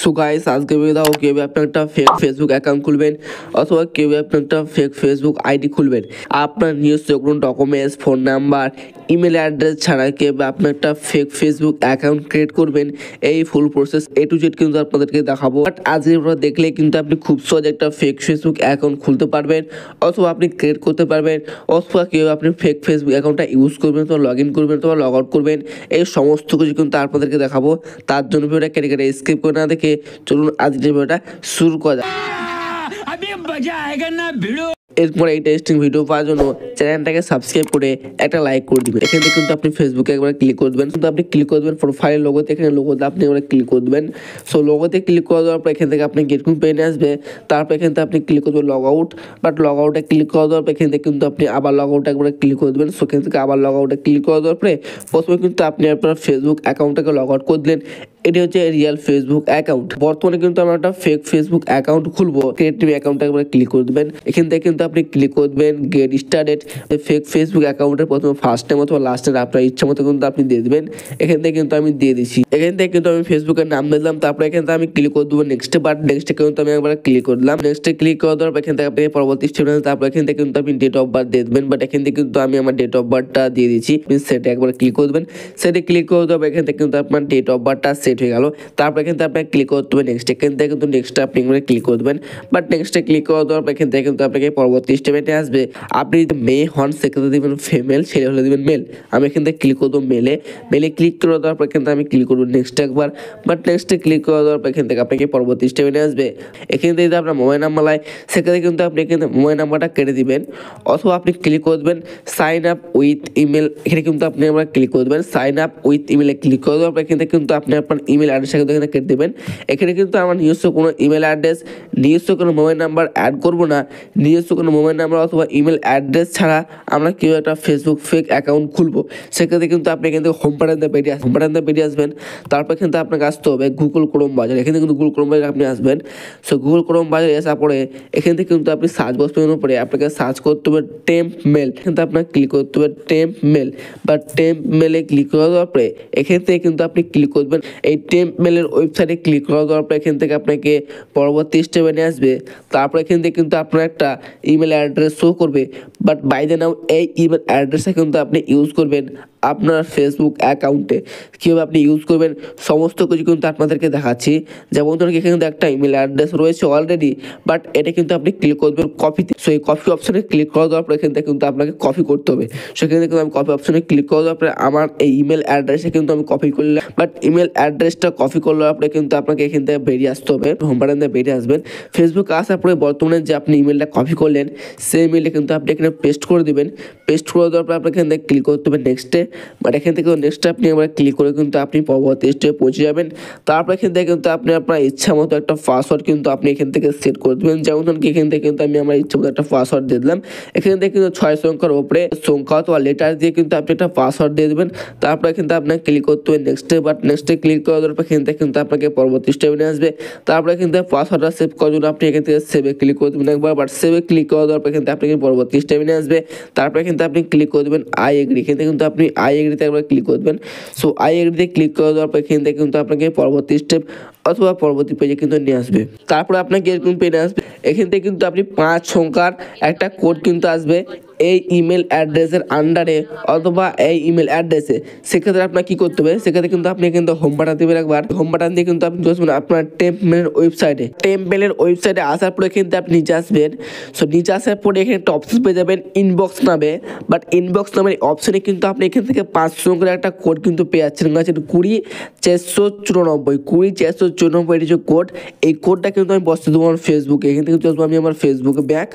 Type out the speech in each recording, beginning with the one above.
So guys আজকে video কিভাবে আপনি একটা ফেক ফেসবুক অ্যাকাউন্ট খুলবেন অথবা কিভাবে আপনি একটা ফেক ফেসবুক আইডি খুলবেন। আপনার নিজস্ব কোনো documents, phone number, email address ছাড়া কিভাবে আপনি একটা ফেক ফেসবুক অ্যাকাউন্ট ক্রিয়েট করবেন, এই ফুল প্রসেস A to Z কিন্তু আপনাদেরকে দেখাবো। বাট আজকে ভিডিও দেখলে কিন্তু আপনি খুব সহজে একটা ফেক ফেসবুক অ্যাকাউন্ট খুলতে পারবেন অথবা আপনি ক্রিয়েট করতে পারবেন অথবা কিভাবে আপনি ফেক ফেসবুক অ্যাকাউন্টটা ইউজ করবেন অথবা লগ ইন করবেন অথবা লগ আউট করবেন, এই সমস্ত কিছু কিন্তু আপনাদেরকে দেখাবো। তার জন্য ভিডিওটা কেটে কেটে স্কিপ করে না দেখে চলুন আজকের ভিডিওটা শুরু করা যাক। এরপরে এই টেস্টিং ভিডিও পাওয়ার জন্য চ্যানেলটাকে সাবস্ক্রাইব করে একটা লাইক করে দিবেন। এখান থেকে কিন্তু আপনি ফেসবুকে একবার ক্লিক করবেন, কিন্তু আপনি ক্লিক করবেন প্রোফাইল লোগোতে, এখানে লোগোতে আপনি একবার ক্লিক করবেন। সো লোগোতে ক্লিক করে দেওয়ার পর এখান থেকে আপনি গেটকুন পেনে আসবে, তারপর এখান থেকে আপনি ক্লিক করবেন লগ আউট। বাট লগ আউটে ক্লিক করে দেওয়ার পর এখান থেকে কিন্তু আপনি আবার লগ আউটে একবার ক্লিক করে দেবেন। সো এখান থেকে আবার লগ আউটে ক্লিক করে দেওয়ার পরে প্রথমে কিন্তু আপনি আপনার ফেসবুক অ্যাকাউন্টটাকে লগ আউট করে দিলেন। এটি হচ্ছে রিয়েল ফেসবুক অ্যাকাউন্ট। বর্তমানে কিন্তু আমরা একটা ফেক ফেসবুক অ্যাকাউন্ট খুলবো, ক্রিয়েট নিউ অ্যাকাউন্টটা একবার ক্লিক করে দেবেন। এখান থেকে কিন্তু আপনি ক্লিক করবেন গেট স্টার্টেড। ফেক ফেসবুক অ্যাকাউন্টের প্রথমে ফার্স্ট নেম অথবা লাস্ট নেম আপনার ইচ্ছা মতো কিন্তু আপনি দিয়ে দেবেন। এখান থেকে কিন্তু আমি দিয়ে দিচ্ছি। এখান থেকে কিন্তু আমি ফেসবুকের নাম দিলাম, তারপরে এখান থেকে আমি ক্লিক করে দেবো নেক্সটে। বাট নেক্সটে কিন্তু আমি একবার ক্লিক করলাম। নেক্সটে ক্লিক করে দেওয়ার পর এখান থেকে আপনি পরবর্তী স্টেপ, তারপর এখান থেকে কিন্তু আপনি ডেট অফ বার্থ দিয়ে দেবেন। বাট এখান থেকে কিন্তু আমি আমার ডেট অফ বার্থটা দিয়ে দিচ্ছি। সেটে একবার ক্লিক করে দেবেন। সেটে ক্লিক করে দেওয়ার এখান থেকে কিন্তু আপনার ডেট অফ বার্থটা সেট হয়ে গেল। তারপর এখান থেকে আপনাকে ক্লিক করতে হবে নেক্সট। এখান থেকে কিন্তু নেক্সটে আপনি ক্লিক করে দেবেন। বাট নেক্সটে ক্লিক করে দেওয়ার পর এখান থেকে কিন্তু আপনাকে পরবর্তী স্টেপে আসবে। আপনি যদি মেয়ে হন সেক্ষেত্রে দেবেন ফিমেল, ছেলে হলে দেবেন মেল। আমি এখান থেকে ক্লিক করবো মেলে। মেলে ক্লিক করে দেওয়ার পর এখান থেকে আমি ক্লিক করবো নেক্সট একবার। বাট নেক্সটে ক্লিক করে দেওয়ার পর এখান থেকে আপনাকে পরবর্তী স্টেপে আসবে। এখান থেকে যদি আপনার মোবাইল নাম্বার লাগে সেক্ষেত্রে কিন্তু আপনি এখানে মোবাইল নাম্বারটা কেটে দিবেন অথবা আপনি ক্লিক করে দেবেন সাইন আপ উইথ ইমেল। এখানে কিন্তু আপনি আবার ক্লিক করে দেবেন সাইন আপ উইথ ইমেলে ক্লিক করে দেওয়ার পর এখান থেকে কিন্তু আপনি আপনার ইমেল অ্যাড্রেসটা কিন্তু এখানে কেটে দেবেন। এখানে কিন্তু আমার নিজস্ব কোনো ইমেল অ্যাড্রেস, নিজস্ব কোনো মোবাইল নাম্বার অ্যাড করবো না। নিজস্ব কোনো মোবাইল নাম্বার অথবা ইমেল অ্যাড্রেস ছাড়া আমরা কেউ একটা ফেসবুক ফেক অ্যাকাউন্ট খুলবো। সেক্ষেত্রে কিন্তু আপনি এখান থেকে হোম বাটনটা বেরিয়ে আসবেন। তারপর কিন্তু আপনাকে আসতে হবে গুগল ক্রোম বাজার। এখানে কিন্তু গুগল ক্রোম বাজারে আপনি আসবেন। সো গুগল ক্রোম বাজারে আসার পরে এখান থেকে কিন্তু আপনি সার্চ বক্সের উপরে আপনাকে সার্চ করতে হবে টেম্প মেল। কিন্তু আপনাকে ক্লিক করতে হবে টেম্প মেল। বা টেম্প মেলে ক্লিক করে দেওয়ার পরে এখান থেকে কিন্তু আপনি ক্লিক করবেন এই টেম্প মেলের ওয়েবসাইটে ক্লিক করে দেওয়ার পর এখান থেকে আপনাকে পরবর্তী স্টেপে নিয়ে আসবে। তারপর এখান থেকে কিন্তু আপনার একটা ইমেল অ্যাড্রেস শো করবে। বাট বাই দ্য নাও এই ইমেল অ্যাড্রেসটা কিন্তু আপনি ইউজ করবেন আপনার ফেসবুক অ্যাকাউন্টে। কীভাবে আপনি ইউজ করবেন সমস্ত কিছু কিন্তু আপনাদেরকে দেখাচ্ছি। যেমন ধরুন এখানে কিন্তু একটা ইমেল অ্যাড্রেস রয়েছে অলরেডি, বাট এটা কিন্তু আপনি ক্লিক করবেন কপিতে। সো এই কপি অপশনে ক্লিক করে দেওয়ার পর এখান থেকে কিন্তু আপনাকে কপি করতে হবে। সেখান থেকে আমি কপি অপশনে ক্লিক করে দেওয়ার পরে আমার এই ইমেল অ্যাড্রেসে কিন্তু আমি কপি করলাম। বাট ইমেল অ্যাড্রেসটা কপি করলে পরে কিন্তু আপনাকে এখান থেকে বেরিয়ে আসতে হবে, হোম বাটন দিয়ে বেরিয়ে আসবেন। ফেসবুকে আসার পরে বর্তমানে যে আপনি ইমেলটা কপি করলেন সেই ইমেলটা কিন্তু আপনি এখানে পেস্ট করে দেবেন। পেস্ট করে দেওয়ার পর আপনাকে এখান থেকে ক্লিক করতে হবে নেক্সটে। বাট এখান থেকে নেক্সটে আপনি এবার ক্লিক করে কিন্তু আপনি পরবর্তী স্টেপে পৌঁছে যাবেন। তারপর এখান থেকে কিন্তু আপনি আপনার ইচ্ছা মতো একটা পাসওয়ার্ড কিন্তু আপনি এখান থেকে সেট করে দেবেন। যেমন ধরুন কি এখান থেকে কিন্তু আমি আমার ইচ্ছা মতো একটা পাসওয়ার্ড দিয়ে দিলাম। এখান থেকে কিন্তু 6 সংখ্যার উপরে সংখ্যা অথবা লেটার দিয়ে কিন্তু আপনি একটা পাসওয়ার্ড দিয়ে দেবেন। তারপরে কিন্তু আপনাকে ক্লিক করতে হবে নেক্সটে। বাট নেক্সটে ক্লিক করে দেওয়ার পর এখান থেকে কিন্তু আপনাকে পরবর্তী স্টেপে নিয়ে আসবে। তারপরে কিন্তু পাসওয়ার্ডটা সেভ করার জন্য আপনি এখান থেকে সেভে ক্লিক করে দেবেন একবার। বাট সেভে ক্লিক করে দেওয়ার পর এখান থেকে আপনাকে পরবর্তী স্টেপে নিয়ে আসবে। তারপরে কিন্তু আপনি ক্লিক করে দেবেন আই এগ্রি। এখান থেকে কিন্তু আপনি আই এগ্রিতে একবার ক্লিক করে দেবেন। সো আই এগ্রিতে ক্লিক করে দেওয়ার পর এখান থেকে কিন্তু আপনাকে পরবর্তী স্টেপ অথবা পরবর্তী পেজে কিন্তু নিয়ে আসবে। তারপরে আপনাকে এরকম পেজে আসবে। এখান থেকে কিন্তু আপনি 5 সংখ্যার একটা কোড কিন্তু আসবে এই ইমেল অ্যাড্রেসের আন্ডারে অথবা এই ইমেল অ্যাড্রেসে। সেক্ষেত্রে আপনার কী করতে হবে, সেক্ষেত্রে কিন্তু আপনি কিন্তু হোম বাটন দেবেন একবার। হোম বাটন দিয়ে কিন্তু আপনি বসবেন আপনার টেম্প মেলের ওয়েবসাইটে। টেম্প মেলের ওয়েবসাইটে আসার পরে কিন্তু আপনি নিচে আসবেন। সো নিচে আসার পরে এখানে একটা অপশন পেয়ে যাবেন ইনবক্স নামে। বাট ইনবক্স নামের অপশনে কিন্তু আপনি এখান থেকে 5 সংখ্যার একটা কোড কিন্তু পেয়ে যাচ্ছেন। 20 494 20 494 এটি যে কোড, এই কোডটা কিন্তু আমি বসতে দেবো আমার ফেসবুকে। এখান থেকে চলবো আমি আমার ফেসবুকে ব্যাক।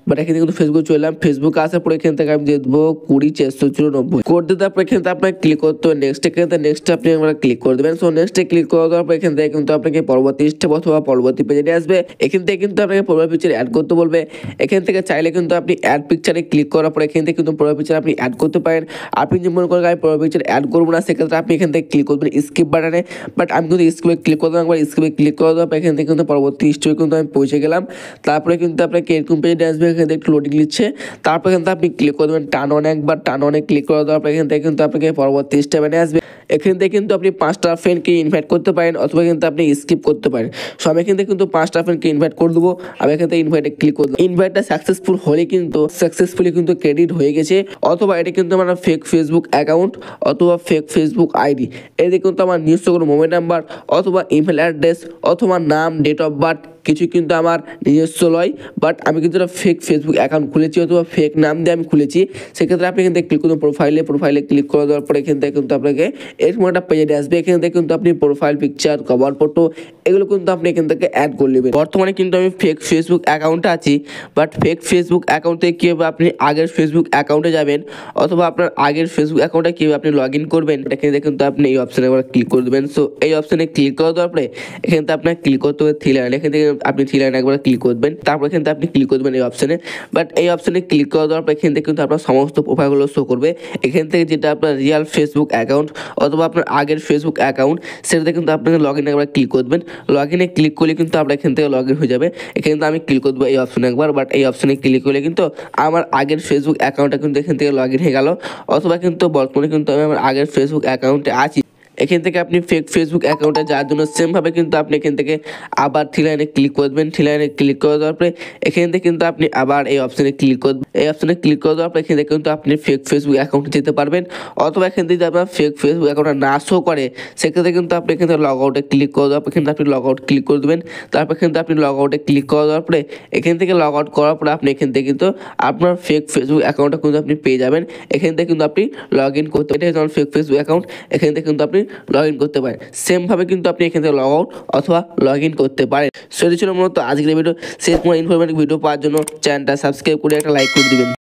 বাট এখান থেকে কিন্তু ফেসবুকে চলে এলাম। ফেসবুকে আসার পরে এখান থেকে আমি দিয়ে দেবো 20 494 কোড দিতে। তারপর এখান থেকে আপনাকে ক্লিক করতে হবে নেক্সট। এখান থেকে নেক্সটে আপনি একবার ক্লিক করে দেবেন। সো নেক্সটে ক্লিক করে দেওয়ার পর এখান থেকে কিন্তু আপনাকে পরবর্তী স্টেপ অথবা পরবর্তী পেজে নিয়ে আসবে। এখান থেকে কিন্তু আপনাকে প্রোফাইল পিকচার অ্যাড করতে বলবে। এখান থেকে চাইলে কিন্তু আপনি অ্যাড পিকচারে ক্লিক করার পর এখান থেকে কিন্তু প্রোফাইল পিকচার আপনি অ্যাড করতে পারেন। আপনি যে মনে করেন আমি প্রোফাইল পিকচার অ্যাড করবো না, সেক্ষেত্রে আপনি এখান থেকে ক্লিক করবেন স্কিপ বাটনে। বাট আমি কিন্তু স্কিপে ক্লিক করলাম একবার। স্কিপে ক্লিক করে দেওয়ার পর এখান থেকে কিন্তু পরবর্তী স্টেপে কিন্তু আমি পৌঁছে গেলাম। তারপরে কিন্তু আপনাকে এরকম পেজে নিয়ে আসবে। এখান থেকে একটু লোডিং নিচ্ছে। তারপর কিন্তু আপনি ক্লিক করে দেবেন টার্ন অন একবার। টার্ন অনে ক্লিক করে দেওয়ার পর এখান থেকে কিন্তু আপনাকে পরবর্তী স্টেপে নিয়ে আসবে। এখান থেকে কিন্তু আপনি 5টা ফ্রেন্ডকে ইনভাইট করতে পারেন অথবা কিন্তু আপনি স্কিপ করতে পারেন। সো আমি এখান থেকে কিন্তু 5টা ফ্রেন্ডকে ইনভাইট করে দেবো। আমি এখান থেকে ইনভাইটে ক্লিক করলাম। ইনভাইটটা সাকসেসফুল হলে কিন্তু সাকসেসফুলি কিন্তু ক্রেডিট হয়ে গেছে, অথবা এটা কিন্তু আমার ফেক ফেসবুক অ্যাকাউন্ট অথবা ফেক ফেসবুক আইডি। এতে কিন্তু আমার নিজস্ব কোনো মোবাইল নাম্বার অথবা ইমেল অ্যাড্রেস অথবা নাম, ডেট অফ বার্থ কিছু কিন্তু আমার নিজস্ব নয়, বাট আমি কিন্তু একটা ফেক ফেসবুক অ্যাকাউন্ট খুলেছি অথবা ফেক নাম দিয়ে আমি খুলেছি। সেক্ষেত্রে আপনি এখান থেকে ক্লিক করুন প্রোফাইলে ক্লিক করে দেওয়ার পরে এখান থেকে কিন্তু আপনাকে এরকম একটা পেজে আসবে। এখান থেকে কিন্তু আপনি প্রোফাইল পিকচার, কভার ফটো এগুলো কিন্তু আপনি এখান থেকে অ্যাড করে নেবেন। বর্তমানে কিন্তু আমি ফেক ফেসবুক অ্যাকাউন্টে আছি, বাট ফেক ফেসবুক অ্যাকাউন্টে কীভাবে আপনি আগের ফেসবুক অ্যাকাউন্টে যাবেন অথবা আপনার আগের ফেসবুক অ্যাকাউন্টে কীভাবে আপনি লগ ইন করবেন, এখান থেকে কিন্তু আপনি এই অপশানে একবার ক্লিক করে দেবেন। সো এই অপশানে ক্লিক করে দেওয়ার পরে এখান থেকে আপনার ক্লিক করতে হবে থ্রি লাইন। এখান থেকে আপনি থ্রি লাইন একবার ক্লিক করবেন, তারপর এখান থেকে আপনি ক্লিক করবেন এই অপশানে। বাট এই অপশানে ক্লিক করে দেওয়ার পর এখান থেকে কিন্তু আপনার সমস্ত প্রোফাইলগুলো শো করবে। এখান থেকে যেটা আপনার রিয়াল ফেসবুক অ্যাকাউন্ট অথবা আপনার আগের ফেসবুক অ্যাকাউন্ট সেটাতে কিন্তু আপনাকে লগ ইনে একবার ক্লিক করবেন। লগ ইনে ক্লিক করলে কিন্তু আপনার এখান থেকে লগ ইন হয়ে যাবে। এখানে কিন্তু আমি ক্লিক করবো এই অপশানে একবার, বাট এই অপশানে ক্লিক করলে কিন্তু আমার আগের ফেসবুক অ্যাকাউন্টটা কিন্তু এখান থেকে লগ ইন হয়ে গেল, অথবা কিন্তু বর্তমানে কিন্তু আমি আমার আগের ফেসবুক অ্যাকাউন্টে আছি। এখান থেকে আপনি ফেক ফেসবুক অ্যাকাউন্টে যাওয়ার জন্য সেমভাবে কিন্তু আপনি এখান থেকে আবার থ্রি লাইনে ক্লিক করবেন। থ্রি লাইনে ক্লিক করে দেওয়ার পরে এখান থেকে কিন্তু আপনি আবার এই অপশানে ক্লিক করবেন। এই অপশানে ক্লিক করে দেওয়ার পরে এখান থেকে কিন্তু আপনি ফেক ফেসবুক অ্যাকাউন্টে যেতে পারবেন, অথবা এখান থেকে যদি আপনার ফেক ফেসবুক অ্যাকাউন্টটা না শো করে সেক্ষেত্রে কিন্তু আপনি এখান থেকে লগ আউটে ক্লিক করে দেওয়ার পর এখানে আপনি লগ আউট ক্লিক করে দেবেন। তারপর কিন্তু আপনি লগ আউটে ক্লিক করে দেওয়ার পরে এখান থেকে লগ আউট করার পরে আপনি এখান থেকে কিন্তু আপনার ফেক ফেসবুক অ্যাকাউন্টটা কিন্তু আপনি পেয়ে যাবেন। এখান থেকে কিন্তু আপনি লগ ইন করতে, এটা হচ্ছে আমার ফেক ফেসবুক অ্যাকাউন্ট। এখান থেকে কিন্তু আপনি লগ ইন করতে পারেন। সেমভাবে কিন্তু আপনি এখান থেকে লগ আউট অথবা লগ ইন করতে পারেন। সেটা ছিল মূলত আজকের ভিডিও। শেষ কোনো ইনফরমেটিভ ভিডিও পাওয়ার জন্য চ্যানেলটা সাবস্ক্রাইব করে একটা লাইক করে দিবেন।